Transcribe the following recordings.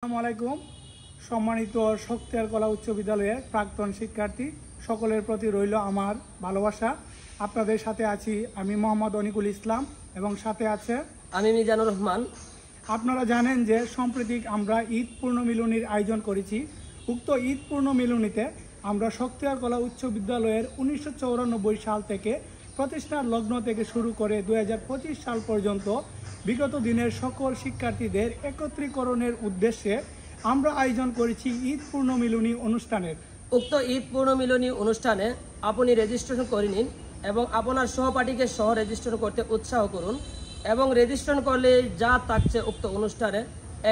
আসসালামু আলাইকুম। সম্মানিত শক্তিয়ার কলা উচ্চ বিদ্যালয়ের প্রাক্তন শিক্ষার্থী সকলের প্রতি রইল আমার ভালোবাসা। আপনাদের সাথে আছি আমি মোহাম্মদ অনিকুল ইসলাম এবং সাথে আছে আমি মিজানুর রহমান। আপনারা জানেন যে সম্প্রতি আমরা ঈদ পূর্ণমিলনীর আয়োজন করেছি। উক্ত ঈদ পূর্ণমিলনীতে আমরা শক্তিয়ার কলা উচ্চ বিদ্যালয়ের 1994 সাল থেকে প্রতিষ্ঠার লগ্ন থেকে শুরু করে 2025 সাল পর্যন্ত বিগত দিনের সকল শিক্ষার্থীদের একত্রীকরণের উদ্দেশ্যে আমরা আয়োজন করেছি ঈদ পূর্ণমিলনী অনুষ্ঠানের। উক্ত ঈদ পূর্ণমিলনী অনুষ্ঠানে আপনি রেজিস্ট্রেশন করে নিন এবং আপনার সহপাঠীকে সহ রেজিস্ট্রেশন করতে উৎসাহ করুন এবং রেজিস্ট্রেশন করলে যা থাকছে উক্ত অনুষ্ঠানে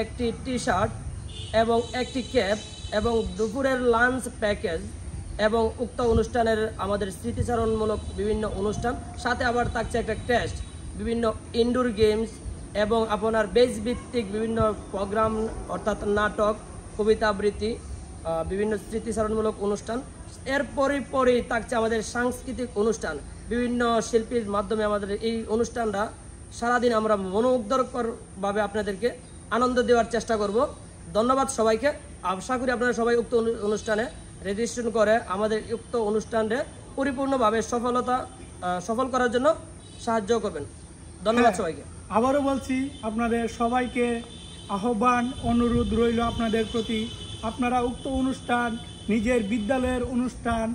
একটি টি শার্ট এবং একটি ক্যাপ এবং দুপুরের লাঞ্চ প্যাকেজ এবং উক্ত অনুষ্ঠানের আমাদের স্মৃতিচারণমূলক বিভিন্ন অনুষ্ঠান, সাথে আবার থাকছে একটা টেস্ট, বিভিন্ন ইনডোর গেমস এবং আপনার বেস ভিত্তিক বিভিন্ন প্রোগ্রাম অর্থাৎ নাটক, কবিতা আবৃত্তি, বিভিন্ন স্মৃতিচারণমূলক অনুষ্ঠান। এর পরেই থাকছে আমাদের সাংস্কৃতিক অনুষ্ঠান। বিভিন্ন শিল্পীর মাধ্যমে আমাদের এই অনুষ্ঠানটা সারাদিন আমরা মনোমুগ্ধকরভাবে আপনাদেরকে আনন্দ দেওয়ার চেষ্টা করব। ধন্যবাদ সবাইকে। আশা করি আপনারা সবাই উক্ত অনুষ্ঠানে রেজিস্ট্রেশন করে আমাদের উক্ত অনুষ্ঠানকে পরিপূর্ণভাবে সফল করার জন্য সাহায্য করবেন। ধন্যবাদ সবাইকে। আবারও বলছি, আপনাদের সবাইকে আহ্বান, অনুরোধ রইল আপনাদের প্রতি, আপনারা উক্ত অনুষ্ঠান নিজের বিদ্যালয়ের অনুষ্ঠান,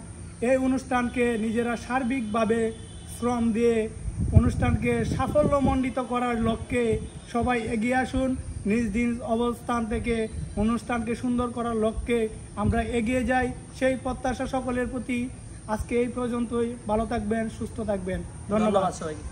এই অনুষ্ঠানকে নিজেরা সার্বিকভাবে শ্রম দিয়ে অনুষ্ঠানকে সাফল্যমণ্ডিত করার লক্ষ্যে সবাই এগিয়ে আসুন। নিজ নিজ অবস্থান থেকে অনুষ্ঠানকে সুন্দর করার লক্ষ্যে আমরা এগিয়ে যাই, সেই প্রত্যাশা সকলের প্রতি। আজকে এই পর্যন্তই। ভালো থাকবেন, সুস্থ থাকবেন। ধন্যবাদ সবাইকে।